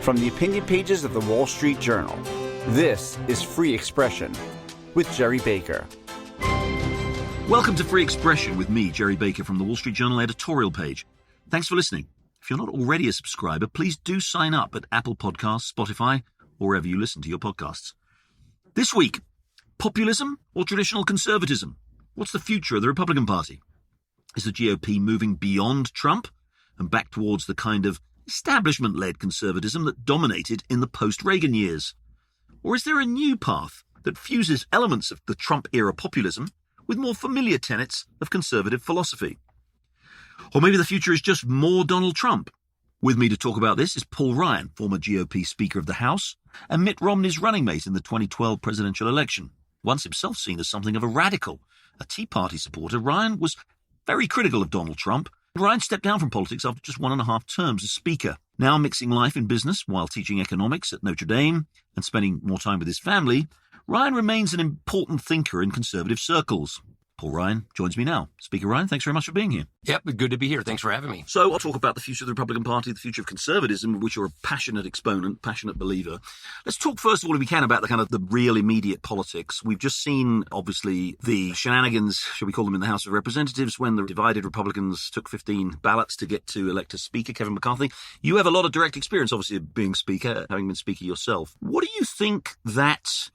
From the opinion pages of the Wall Street Journal, this is Free Expression with Gerry Baker. Welcome to Free Expression with me, Gerry Baker, from the Wall Street Journal editorial page. Thanks for listening. If you're not already a subscriber, please do sign up at Apple Podcasts, Spotify, or wherever you listen to your podcasts. This week, populism or traditional conservatism? What's the future of the Republican Party? Is the GOP moving beyond Trump and back towards the kind of establishment-led conservatism that dominated in the post-Reagan years? Or is there a new path that fuses elements of the Trump-era populism with more familiar tenets of conservative philosophy? Or maybe the future is just more Donald Trump. With me to talk about this is Paul Ryan, former GOP Speaker of the House, and Mitt Romney's running mate in the 2012 presidential election. Once himself seen as something of a radical, a Tea Party supporter, Ryan was very critical of Donald Trump. Ryan stepped down from politics after just 1.5 terms as Speaker. Now mixing life in business while teaching economics at Notre Dame and spending more time with his family, Ryan remains an important thinker in conservative circles. Paul Ryan joins me now. Speaker Ryan, thanks very much for being here. Yep, good to be here. Thanks for having me. So I'll talk about the future of the Republican Party, the future of conservatism, of which you're a passionate exponent, passionate believer. Let's talk first of all, if we can, about the kind of the real immediate politics. We've just seen, obviously, the shenanigans, shall we call them, in the House of Representatives when the divided Republicans took 15 ballots to get to elect a Speaker, Kevin McCarthy. You have a lot of direct experience, obviously, of being Speaker, having been Speaker yourself. What do you think that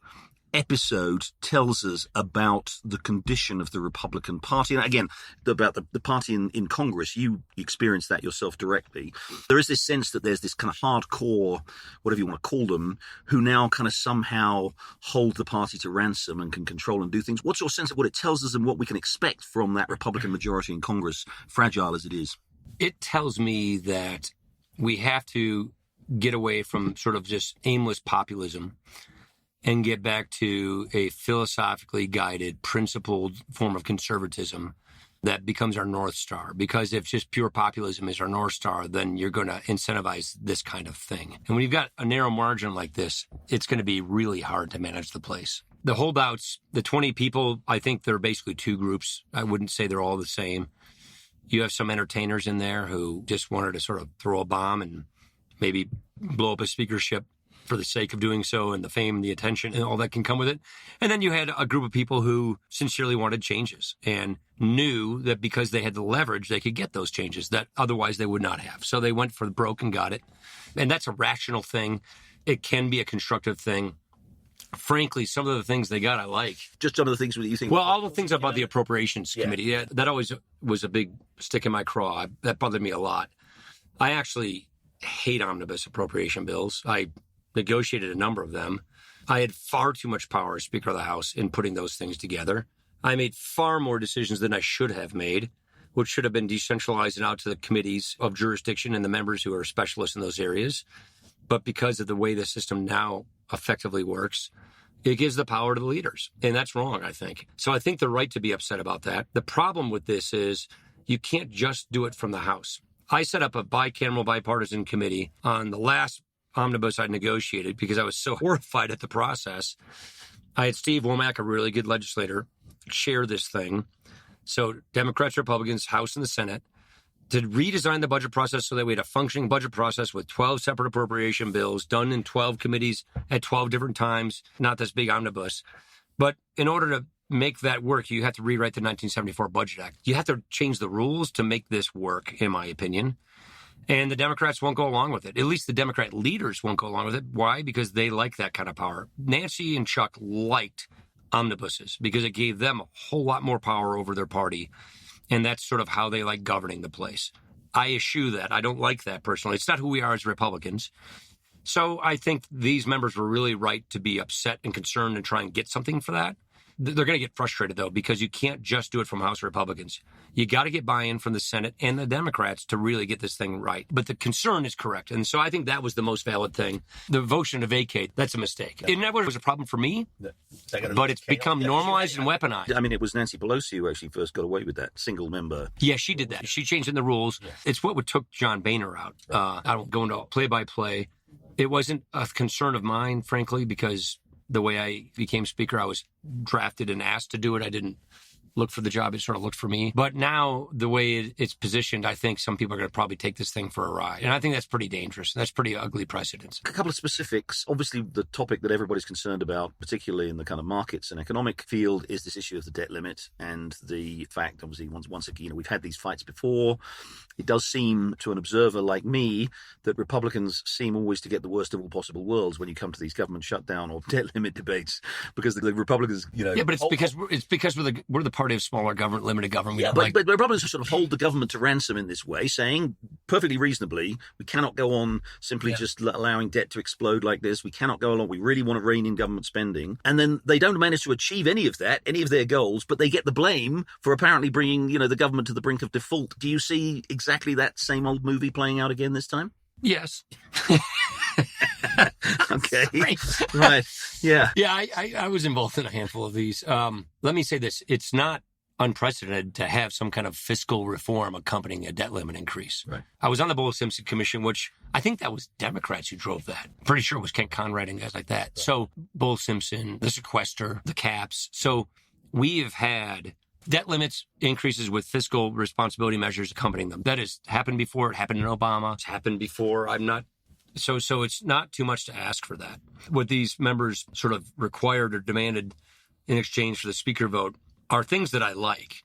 episode tells us about the condition of the Republican Party? And again, about the party in Congress. You experienced that yourself directly. There is this sense that there's this kind of hardcore, whatever you want to call them, who now kind of somehow hold the party to ransom and can control and do things. What's your sense of what it tells us and what we can expect from that Republican majority in Congress, fragile as it is? It tells me that we have to get away from sort of just aimless populism and get back to a philosophically guided, principled form of conservatism that becomes our North Star. Because if just pure populism is our North Star, then you're going to incentivize this kind of thing. And when you've got a narrow margin like this, it's going to be really hard to manage the place. The holdouts, the 20 people, I think they're basically two groups. I wouldn't say they're all the same. You have some entertainers in there who just wanted to sort of throw a bomb and maybe blow up a speakership for the sake of doing so, and the fame, the attention, and all that can come with it. And then you had a group of people who sincerely wanted changes and knew that because they had the leverage, they could get those changes that otherwise they would not have. So they went for the broke and got it. And that's a rational thing. It can be a constructive thing. Frankly, some of the things they got, I like. Just some of the things that you think... Well, all the things about the Appropriations Committee, yeah, that always was a big stick in my craw. That bothered me a lot. I actually hate omnibus appropriation bills. I negotiated a number of them. I had far too much power as Speaker of the House in putting those things together. I made far more decisions than I should have made, which should have been decentralized and out to the committees of jurisdiction and the members who are specialists in those areas. But because of the way the system now effectively works, it gives the power to the leaders. And that's wrong, I think. So I think they're right to be upset about that. The problem with this is you can't just do it from the House. I set up a bicameral bipartisan committee on the last omnibus I negotiated because I was so horrified at the process. I had Steve Womack, a really good legislator, chair this thing. So Democrats, Republicans, House and the Senate, to redesign the budget process so that we had a functioning budget process with 12 separate appropriation bills done in 12 committees at 12 different times, not this big omnibus. But in order to make that work, you have to rewrite the 1974 Budget Act. You have to change the rules to make this work, in my opinion. And the Democrats won't go along with it. At least the Democrat leaders won't go along with it. Why? Because they like that kind of power. Nancy and Chuck liked omnibuses because it gave them a whole lot more power over their party. And that's sort of how they like governing the place. I eschew that. I don't like that personally. It's not who we are as Republicans. So I think these members were really right to be upset and concerned and try and get something for that. They're going to get frustrated, though, because you can't just do it from House Republicans. You got to get buy-in from the Senate and the Democrats to really get this thing right. But the concern is correct. And so I think that was the most valid thing. The motion to vacate, that's a mistake. It never was a problem for me, but it's become normalized and weaponized. I mean, it was Nancy Pelosi who actually first got away with that, single member. Yeah, she did that. She changed in the rules. Yeah. It's what took John Boehner out. I don't go into play-by-play. It wasn't a concern of mine, frankly, because the way I became Speaker, I was drafted and asked to do it. I didn't look for the job. It sort of looked for me. But now the way it's positioned, I think some people are going to probably take this thing for a ride. And I think that's pretty dangerous. That's pretty ugly precedent. A couple of specifics. Obviously, the topic that everybody's concerned about, particularly in the kind of markets and economic field, is this issue of the debt limit and the fact, obviously, once again, we've had these fights before. It does seem to an observer like me that Republicans seem always to get the worst of all possible worlds when you come to these government shutdown or debt limit debates, because the Republicans, Yeah, but it's because we're the party of smaller government, limited government. But Republicans sort of hold the government to ransom in this way, saying perfectly reasonably, we cannot go on simply just allowing debt to explode like this. We cannot go along. We really want to rein in government spending. And then they don't manage to achieve any of that, any of their goals, but they get the blame for apparently bringing, the government to the brink of default. Do you see exactly that same old movie playing out again this time? Yes. Okay. Right. Yeah. Yeah, I was involved in a handful of these. Let me say this. It's not unprecedented to have some kind of fiscal reform accompanying a debt limit increase. Right. I was on the Bowles-Simpson Commission, which I think that was Democrats who drove that. Pretty sure it was Kent Conrad and guys like that. Right. So Bowles-Simpson, the sequester, the caps. So we have had debt limits increases with fiscal responsibility measures accompanying them. That has happened before. It happened in Obama. It's happened before. So it's not too much to ask for that. What these members sort of required or demanded in exchange for the speaker vote are things that I like.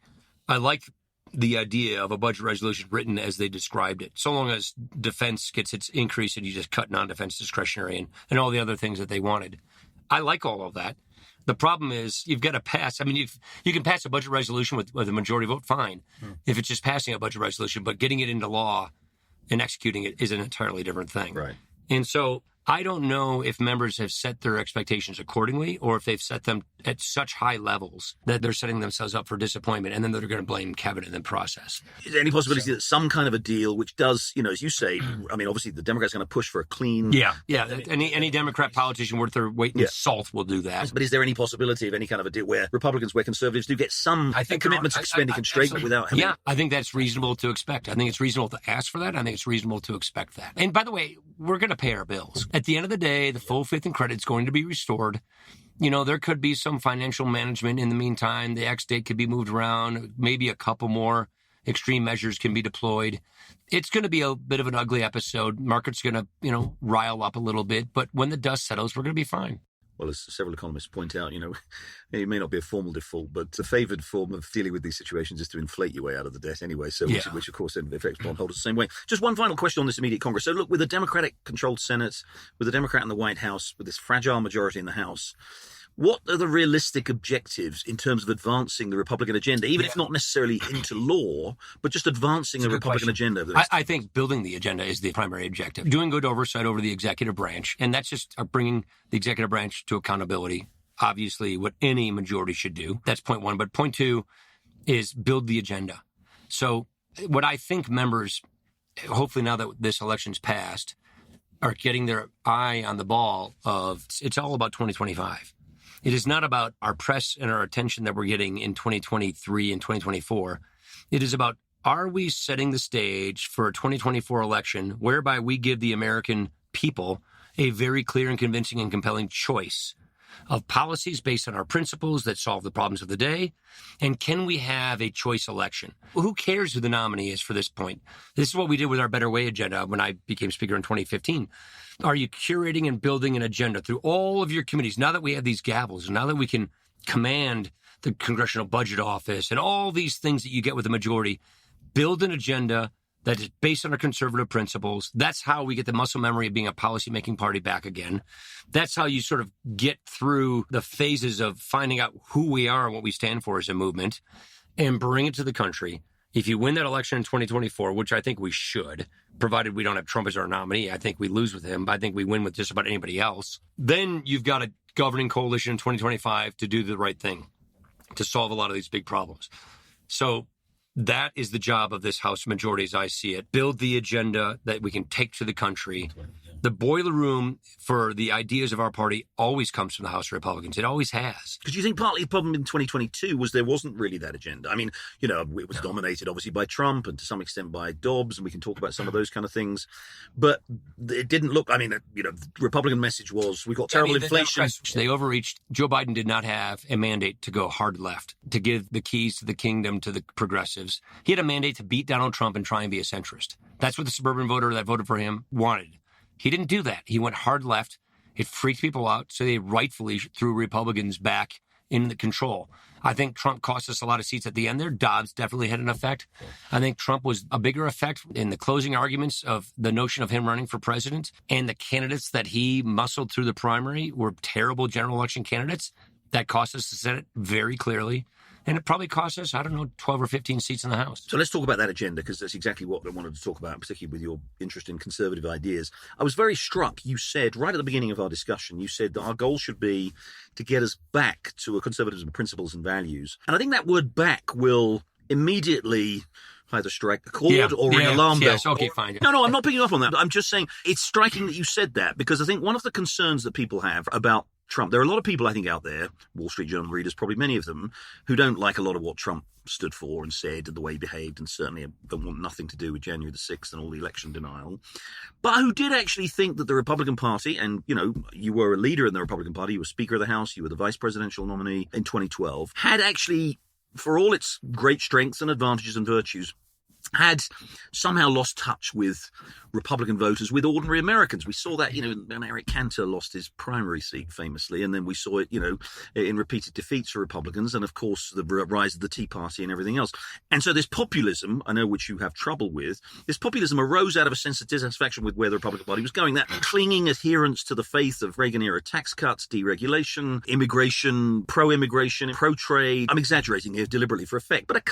I like the idea of a budget resolution written as they described it. So long as defense gets its increase and you just cut non-defense discretionary and all the other things that they wanted. I like all of that. The problem is you've got to pass. I mean, you can pass a budget resolution with a majority vote, fine, if it's just passing a budget resolution, but getting it into law and executing it is an entirely different thing. Right. And so I don't know if members have set their expectations accordingly or if they've set them at such high levels that they're setting themselves up for disappointment and then they're going to blame Kevin in the process. Is there any possibility that some kind of a deal which does, as you say, I mean, obviously the Democrats are going to push for a clean... Yeah. Any Democrat politician worth their weight in salt will do that. But is there any possibility of any kind of a deal where Conservatives do get some commitments to spending constraint without... Yeah, I think that's reasonable to expect. I think it's reasonable to ask for that. I think it's reasonable to expect that. And by the way, we're going to pay our bills. At the end of the day, the full faith and credit is going to be restored. There could be some financial management in the meantime. The X date could be moved around. Maybe a couple more extreme measures can be deployed. It's going to be a bit of an ugly episode. Market's going to, rile up a little bit. But when the dust settles, we're going to be fine. Well, as several economists point out, it may not be a formal default, but the favoured form of dealing with these situations is to inflate your way out of the debt anyway, which of course then affects bondholders the same way. Just one final question on this immediate Congress. So look, with a Democratic-controlled Senate, with a Democrat in the White House, with this fragile majority in the House, what are the realistic objectives in terms of advancing the Republican agenda, even if not necessarily into law, but just advancing the Republican agenda? I think building the agenda is the primary objective. Doing good oversight over the executive branch, and that's just bringing the executive branch to accountability, obviously what any majority should do. That's point one. But point two is build the agenda. So what I think members, hopefully now that this election's passed, are getting their eye on the ball of it's all about 2025. It is not about our press and our attention that we're getting in 2023 and 2024. It is about, are we setting the stage for a 2024 election whereby we give the American people a very clear and convincing and compelling choice of policies based on our principles that solve the problems of the day? And can we have a choice election? Well, who cares who the nominee is for this point? This is what we did with our Better Way agenda when I became Speaker in 2015. Are you curating and building an agenda through all of your committees? Now that we have these gavels, and now that we can command the Congressional Budget Office and all these things that you get with the majority, build an agenda that is based on our conservative principles. That's how we get the muscle memory of being a policymaking party back again. That's how you sort of get through the phases of finding out who we are and what we stand for as a movement and bring it to the country. If you win that election in 2024, which I think we should, provided we don't have Trump as our nominee, I think we lose with him, but I think we win with just about anybody else, then you've got a governing coalition in 2025 to do the right thing, to solve a lot of these big problems. So that is the job of this House majority as I see it. Build the agenda that we can take to the country The boiler room for the ideas of our party always comes from the House Republicans. It always has. Because you think partly the problem in 2022 was there wasn't really that agenda. I mean, it was dominated obviously by Trump and to some extent by Dobbs, and we can talk about some of those kind of things. But it didn't look, the Republican message was, we've got terrible inflation. They overreached. Joe Biden did not have a mandate to go hard left, to give the keys to the kingdom to the progressives. He had a mandate to beat Donald Trump and try and be a centrist. That's what the suburban voter that voted for him wanted. He didn't do that. He went hard left. It freaked people out, so they rightfully threw Republicans back in the control. I think Trump cost us a lot of seats at the end there. Dobbs definitely had an effect. I think Trump was a bigger effect in the closing arguments of the notion of him running for president, and the candidates that he muscled through the primary were terrible general election candidates. That cost us the Senate very clearly. And it probably cost us, 12 or 15 seats in the House. So let's talk about that agenda, because that's exactly what I wanted to talk about, particularly with your interest in conservative ideas. I was very struck. You said, right at the beginning of our discussion, you said that our goal should be to get us back to a conservatism principles and values. And I think that word back will immediately either strike a chord or ring alarm bells. Yes, okay, fine. No, I'm not picking up on that. I'm just saying it's striking that you said that, because I think one of the concerns that people have about Trump, there are a lot of people, I think, out there, Wall Street Journal readers, probably many of them, who don't like a lot of what Trump stood for and said and the way he behaved, and certainly don't want nothing to do with January the 6th and all the election denial, but who did actually think that the Republican Party, and, you were a leader in the Republican Party, you were Speaker of the House, you were the vice presidential nominee in 2012, had actually, for all its great strengths and advantages and virtues, had somehow lost touch with Republican voters, with ordinary Americans. We saw that, when Eric Cantor lost his primary seat famously, and then we saw it, in repeated defeats for Republicans, and of course the rise of the Tea Party and everything else. And so this populism, I know which you have trouble with, this populism arose out of a sense of dissatisfaction with where the Republican Party was going, that clinging adherence to the faith of Reagan-era tax cuts, deregulation, immigration, pro-immigration, pro-trade. I'm exaggerating here deliberately for effect, but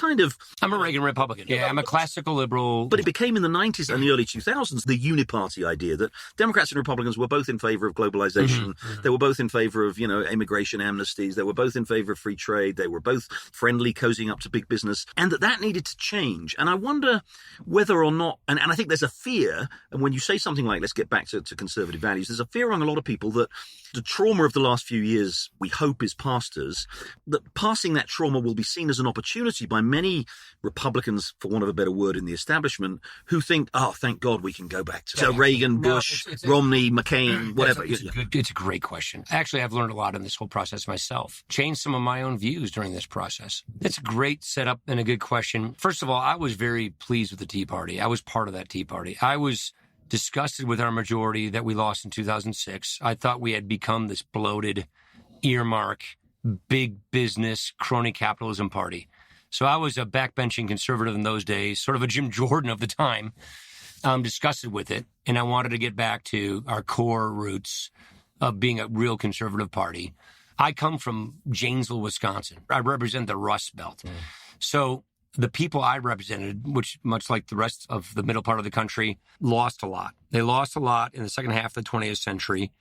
I'm a Reagan Republican. Yeah, I'm a classical liberal. But it became in the 90s and the early 2000s the uniparty idea that Democrats and Republicans were both in favor of globalization. Mm-hmm. They were both in favor of, immigration amnesties. They were both in favor of free trade. They were both friendly, cozying up to big business, and that needed to change. And I wonder whether or not, and I think there's a fear, and when you say something like, let's get back to conservative values, there's a fear among a lot of people that the trauma of the last few years, we hope, is past us, that passing that trauma will be seen as an opportunity by many Republicans, for want of a better word, in the establishment, who think, thank God we can go back to Reagan, Bush, Romney, McCain, whatever. It's a great question. Actually, I've learned a lot in this whole process myself. Changed some of my own views during this process. It's a great setup and a good question. First of all, I was very pleased with the Tea Party. I was part of that Tea Party. I was disgusted with our majority that we lost in 2006. I thought we had become this bloated, earmark, big business, crony capitalism party. So I was a backbenching conservative in those days, sort of a Jim Jordan of the time. I'm disgusted with it, and I wanted to get back to our core roots of being a real conservative party. I come from Janesville, Wisconsin. I represent the Rust Belt. So the people I represented, which much like the rest of the middle part of the country, lost a lot. They lost a lot in the second half of the 20th century.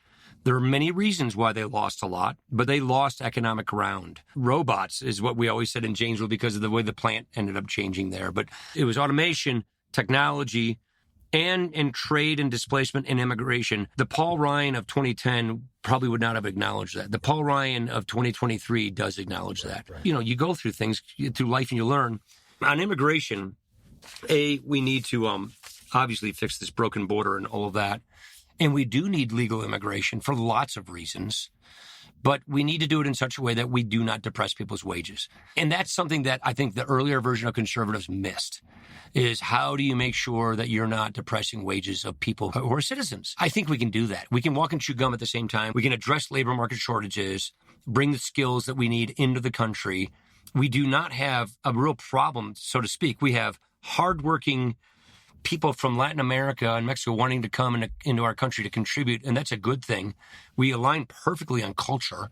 There are many reasons why they lost a lot, but they lost economic ground. Robots is what we always said in Janesville because of the way the plant ended up changing there. But it was automation, technology, and trade and displacement and immigration. The Paul Ryan of 2010 probably would not have acknowledged that. The Paul Ryan of 2023 does acknowledge that. Right. You go through things through life and you learn. On immigration, we need to obviously fix this broken border and all of that. And we do need legal immigration for lots of reasons. But we need to do it in such a way that we do not depress people's wages. And that's something that I think the earlier version of conservatives missed, is how do you make sure that you're not depressing wages of people who are citizens? I think we can do that. We can walk and chew gum at the same time. We can address labor market shortages, bring the skills that we need into the country. We do not have a real problem, so to speak. We have hardworking people from Latin America and Mexico wanting to come into our country to contribute, and that's a good thing. We align perfectly on culture.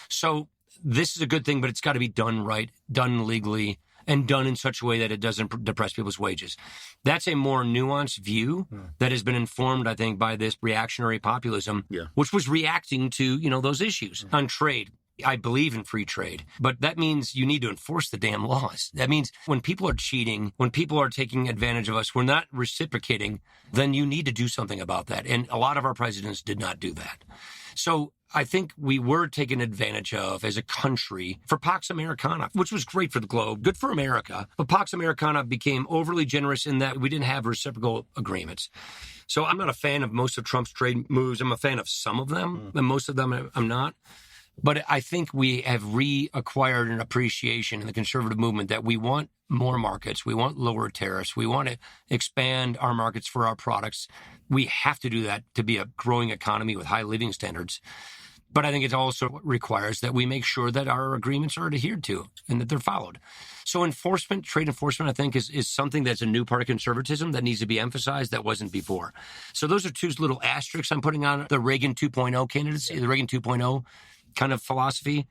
So this is a good thing, but it's got to be done right, done legally, and done in such a way that it doesn't depress people's wages. That's a more nuanced view that has been informed, I think, by this reactionary populism, which was reacting to, those issues. On trade, I believe in free trade, but that means you need to enforce the damn laws. That means when people are cheating, when people are taking advantage of us, we're not reciprocating, then you need to do something about that. And a lot of our presidents did not do that. So I think we were taken advantage of as a country for Pax Americana, which was great for the globe, good for America. But Pax Americana became overly generous in that we didn't have reciprocal agreements. So I'm not a fan of most of Trump's trade moves. I'm a fan of some of them, and most of them I'm not. But I think we have reacquired an appreciation in the conservative movement that we want more markets. We want lower tariffs. We want to expand our markets for our products. We have to do that to be a growing economy with high living standards. But I think it also requires that we make sure that our agreements are adhered to and that they're followed. So enforcement, trade enforcement, I think, is something that's a new part of conservatism that needs to be emphasized that wasn't before. So those are two little asterisks I'm putting on the Reagan 2.0 candidacy, the Reagan 2.0 kind of philosophy.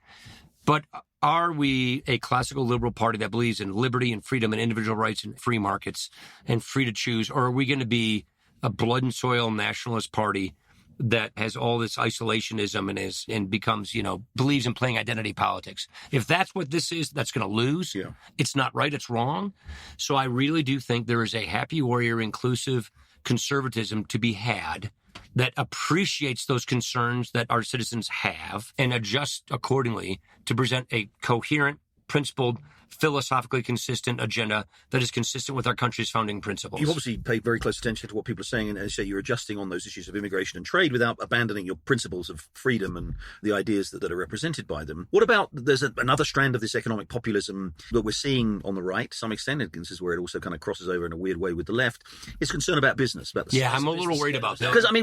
But are we a classical liberal party that believes in liberty and freedom and individual rights and free markets and free to choose? Or are we going to be a blood and soil nationalist party that has all this isolationism and becomes, believes in playing identity politics? If that's what this is, that's going to lose. Yeah. It's not right. It's wrong. So I really do think there is a happy warrior, inclusive conservatism to be had that appreciates those concerns that our citizens have and adjusts accordingly to present a coherent, principled, philosophically consistent agenda that is consistent with our country's founding principles. You obviously pay very close attention to what people are saying, and as you say, you're adjusting on those issues of immigration and trade without abandoning your principles of freedom and the ideas that are represented by them. What about, there's another strand of this economic populism that we're seeing on the right, to some extent, and this is where it also kind of crosses over in a weird way with the left, is concern about business. I'm a little worried about that. Because, let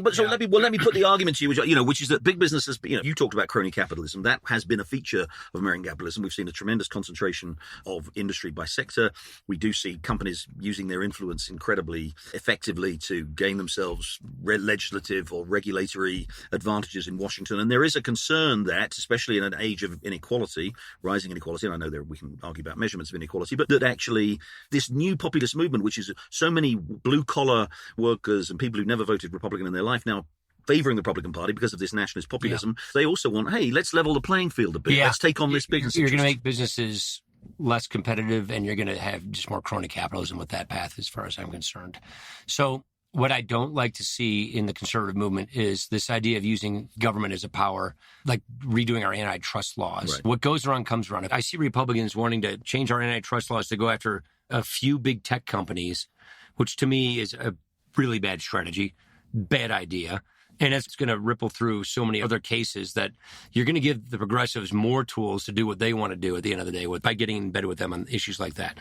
me put the argument to you, which is that big businesses, you talked about crony capitalism. That has been a feature of American capitalism. We've seen a tremendous concentration of industry by sector. We do see companies using their influence incredibly effectively to gain themselves legislative or regulatory advantages in Washington. And there is a concern that, especially in an age of inequality, rising inequality, and I know we can argue about measurements of inequality, but that actually this new populist movement, which is so many blue-collar workers and people who've never voted Republican in their life now favoring the Republican Party because of this nationalist populism, they also want, hey, let's level the playing field a bit. Let's take on this business. You're going to make businesses less competitive, and you're going to have just more crony capitalism with that path, as far as I'm concerned. So what I don't like to see in the conservative movement is this idea of using government as a power, like redoing our antitrust laws. Right. What goes around comes around. I see Republicans wanting to change our antitrust laws to go after a few big tech companies, which to me is a really bad strategy, bad idea. And it's going to ripple through so many other cases that you're going to give the progressives more tools to do what they want to do at the end of the day by getting in bed with them on issues like that.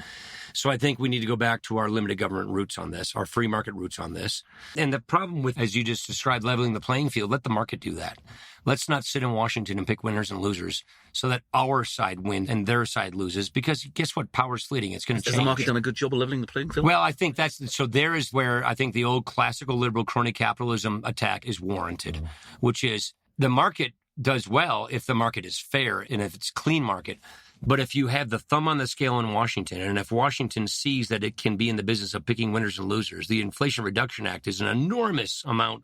So I think we need to go back to our limited government roots on this, our free market roots on this. And the problem with, as you just described, leveling the playing field, let the market do that. Let's not sit in Washington and pick winners and losers so that our side wins and their side loses, because guess what? Power's fleeting. It's going to change. Has the market done a good job of leveling the playing field? Well, I think there is where I think the old classical liberal crony capitalism attack is warranted, which is the market does well if the market is fair and if it's a clean market. But if you have the thumb on the scale in Washington, and if Washington sees that it can be in the business of picking winners and losers, the Inflation Reduction Act is an enormous amount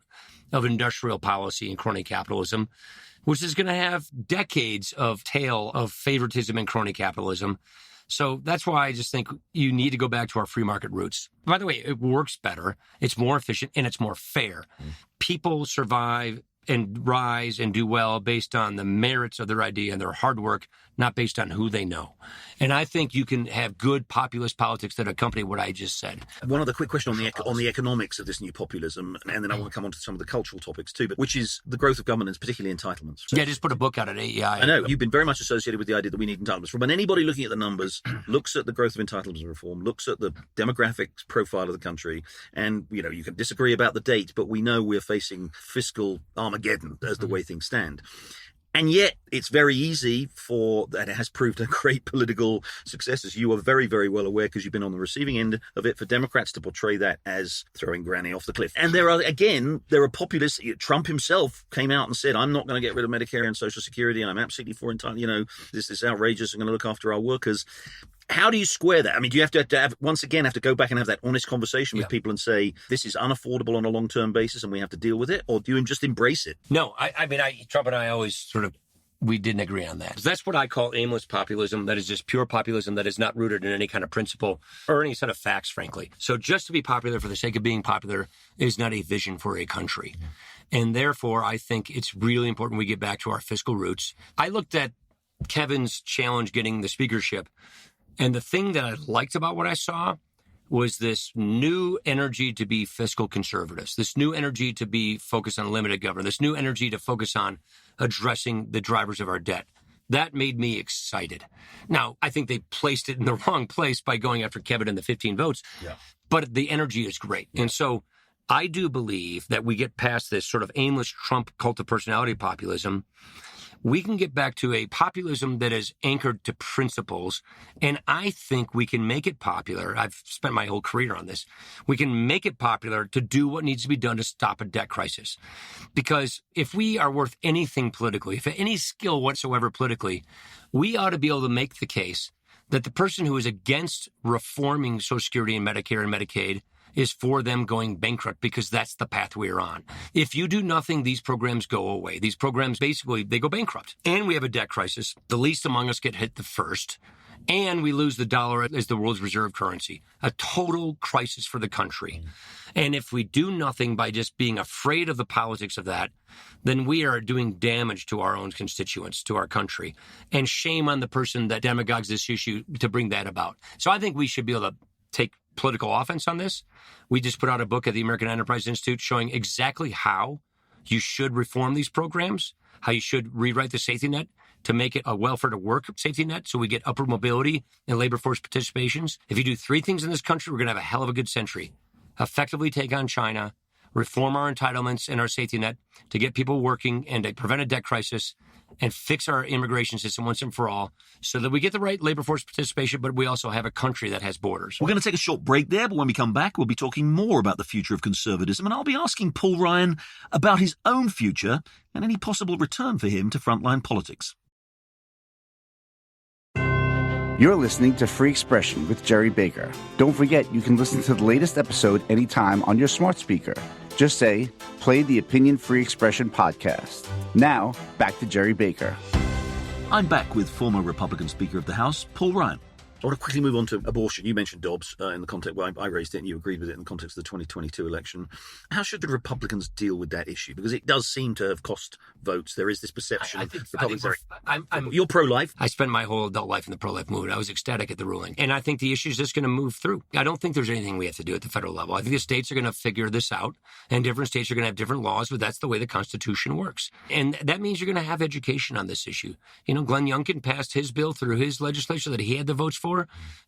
of industrial policy and crony capitalism, which is going to have decades of tail of favoritism and crony capitalism. So that's why I just think you need to go back to our free market roots. By the way, it works better, it's more efficient, and it's more fair. People survive and rise and do well based on the merits of their idea and their hard work, not based on who they know. And I think you can have good populist politics that accompany what I just said. One other quick question on the economics of this new populism, and then I want to come on to some of the cultural topics too, but which is the growth of governance, particularly entitlements. So, just put a book out at AEI. I know. You've been very much associated with the idea that we need entitlements. But anybody looking at the numbers looks at the growth of entitlements reform, looks at the demographic profile of the country, and, you can disagree about the date, but we know we're facing fiscal Armageddon as the way things stand. And yet it's very easy that it has proved a great political success, as you are very, very well aware because you've been on the receiving end of it, for Democrats to portray that as throwing granny off the cliff. And there are populists. Trump himself came out and said, I'm not going to get rid of Medicare and Social Security, and I'm absolutely for entitlement. This is outrageous. I'm going to look after our workers. How do you square that? I mean, do you have to once again have to go back and have that honest conversation with people and say, this is unaffordable on a long-term basis and we have to deal with it? Or do you just embrace it? No, I mean, Trump and I always sort of we didn't agree on that. That's what I call aimless populism. That is just pure populism that is not rooted in any kind of principle or any set of facts, frankly. So just to be popular for the sake of being popular is not a vision for a country. And therefore, I think it's really important we get back to our fiscal roots. I looked at Kevin's challenge getting the speakership, and the thing that I liked about what I saw was this new energy to be fiscal conservatives, this new energy to be focused on limited government, this new energy to focus on addressing the drivers of our debt. That made me excited. Now, I think they placed it in the wrong place by going after Kevin and the 15 votes, but the energy is great. And so I do believe that we get past this sort of aimless Trump cult of personality populism. We can get back to a populism that is anchored to principles, and I think we can make it popular. I've spent my whole career on this. We can make it popular to do what needs to be done to stop a debt crisis. Because if we are worth anything politically, if any skill whatsoever politically, we ought to be able to make the case that the person who is against reforming Social Security and Medicare and Medicaid is for them going bankrupt, because that's the path we're on. If you do nothing, these programs go away. These programs, basically, they go bankrupt. And we have a debt crisis. The least among us get hit the first. And we lose the dollar as the world's reserve currency. A total crisis for the country. And if we do nothing by just being afraid of the politics of that, then we are doing damage to our own constituents, to our country. And shame on the person that demagogues this issue to bring that about. So I think we should be able to take political offense on this. We just put out a book at the American Enterprise Institute showing exactly how you should reform these programs, how you should rewrite the safety net to make it a welfare to work safety net so we get upward mobility and labor force participations. If you do three things in this country, we're going to have a hell of a good century. Effectively take on China, reform our entitlements and our safety net to get people working and to prevent a debt crisis, and fix our immigration system once and for all so that we get the right labor force participation, but we also have a country that has borders. We're going to take a short break there, but when we come back, we'll be talking more about the future of conservatism, and I'll be asking Paul Ryan about his own future and any possible return for him to frontline politics. You're listening to Free Expression with Gerry Baker. Don't forget, you can listen to the latest episode anytime on your smart speaker. Just say, play the Opinion Free Expression podcast. Now, back to Gerry Baker. I'm back with former Republican Speaker of the House, Paul Ryan. I want to quickly move on to abortion. You mentioned Dobbs in the context, well, I raised it and you agreed with it in the context of the 2022 election. How should the Republicans deal with that issue? Because it does seem to have cost votes. There is this perception. You're pro-life. I spent my whole adult life in the pro-life movement. I was ecstatic at the ruling. And I think the issue is just going to move through. I don't think there's anything we have to do at the federal level. I think the states are going to figure this out, and different states are going to have different laws, but that's the way the Constitution works. And that means you're going to have education on this issue. You know, Glenn Youngkin passed his bill through his legislature that he had the votes for,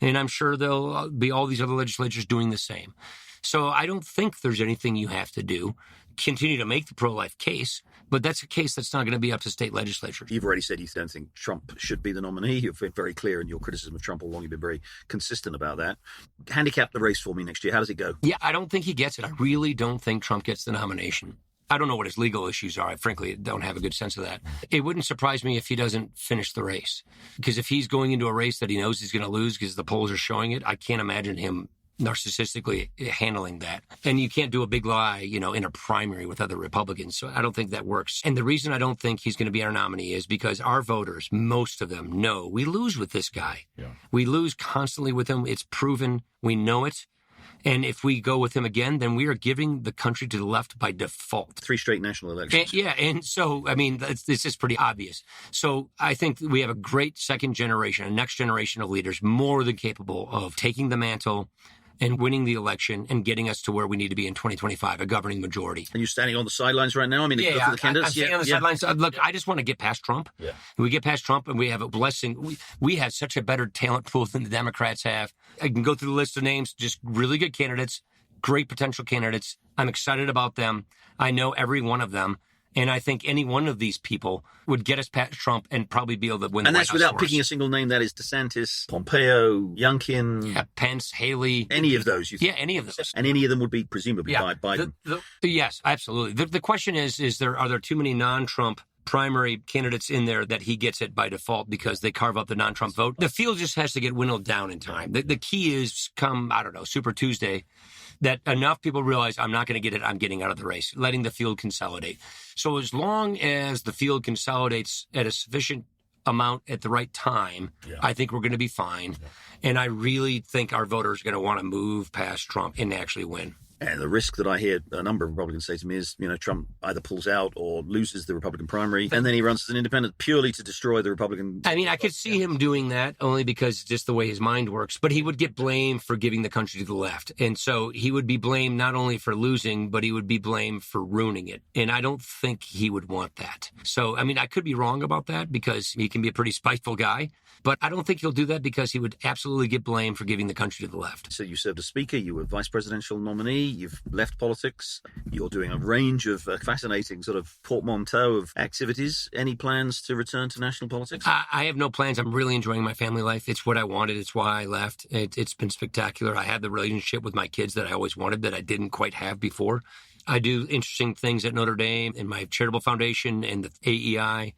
and I'm sure there'll be all these other legislatures doing the same. So I don't think there's anything you have to do. Continue to make the pro-life case, but that's a case that's not going to be up to state legislatures. You've already said you don't think Trump should be the nominee. You've been very clear in your criticism of Trump all along. You've been very consistent about that. Handicap the race for me next year. How does it go? Yeah, I don't think he gets it. I really don't think Trump gets the nomination. I don't know what his legal issues are. I frankly don't have a good sense of that. It wouldn't surprise me if he doesn't finish the race. Because if he's going into a race that he knows he's going to lose because the polls are showing it, I can't imagine him narcissistically handling that. And you can't do a big lie, you know, in a primary with other Republicans. So I don't think that works. And the reason I don't think he's going to be our nominee is because our voters, most of them, know we lose with this guy. Yeah. We lose constantly with him. It's proven. We know it. And if we go with him again, then we are giving the country to the left by default. 3 straight national elections. And so, I mean, this is pretty obvious. So I think we have a great second generation, a next generation of leaders more than capable of taking the mantle and winning the election and getting us to where we need to be in 2025, a governing majority. And you're standing on the sidelines right now? I mean, for the candidates? I'm standing on the sidelines. Look, I just want to get past Trump. Yeah. We get past Trump and we have a blessing. We have such a better talent pool than the Democrats have. I can go through the list of names, just really good candidates, great potential candidates. I'm excited about them. I know every one of them. And I think any one of these people would get us past Trump and probably be able to win the White House. And that's without picking a single name. That is DeSantis, Pompeo, Youngkin. Pence, Haley. Any of those, you think? Yeah, any of those. And any of them would be presumably by Biden. Yes, absolutely. The question is are there too many non-Trump primary candidates in there that he gets it by default because they carve out the non-Trump vote. The field just has to get winnowed down in time. The key is come, I don't know, Super Tuesday, that enough people realize I'm not going to get it, I'm getting out of the race, letting the field consolidate. So as long as the field consolidates at a sufficient amount at the right time, I think we're going to be fine. And I really think our voters are going to want to move past Trump and actually win. And the risk that I hear a number of Republicans say to me is, Trump either pulls out or loses the Republican primary, and then he runs as an independent purely to destroy the Republican. I mean, I could see him doing that only because just the way his mind works, but he would get blamed for giving the country to the left. And so he would be blamed not only for losing, but he would be blamed for ruining it. And I don't think he would want that. So, I mean, I could be wrong about that because he can be a pretty spiteful guy, but I don't think he'll do that because he would absolutely get blamed for giving the country to the left. So you served as Speaker, you were vice presidential nominee, you've left politics, you're doing a range of fascinating sort of portmanteau of activities. Any plans to return to national politics? I have no plans. I'm really enjoying my family life. It's what I wanted. It's why I left. It's been spectacular. I had the relationship with my kids that I always wanted that I didn't quite have before. I do interesting things at Notre Dame and my charitable foundation and the AEI.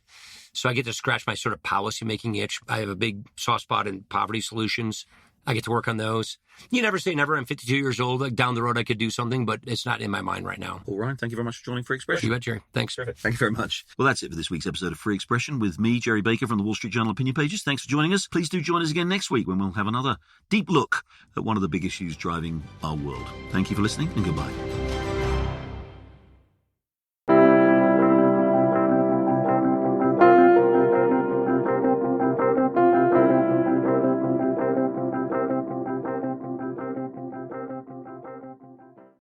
So I get to scratch my sort of policy-making itch. I have a big soft spot in poverty solutions. I get to work on those. You never say never. I'm 52 years old. Like down the road, I could do something, but it's not in my mind right now. All right. Thank you very much for joining Free Expression. You bet, Jerry. Thanks. Perfect. Thank you very much. Well, that's it for this week's episode of Free Expression with me, Gerry Baker from the Wall Street Journal Opinion Pages. Thanks for joining us. Please do join us again next week when we'll have another deep look at one of the big issues driving our world. Thank you for listening and goodbye.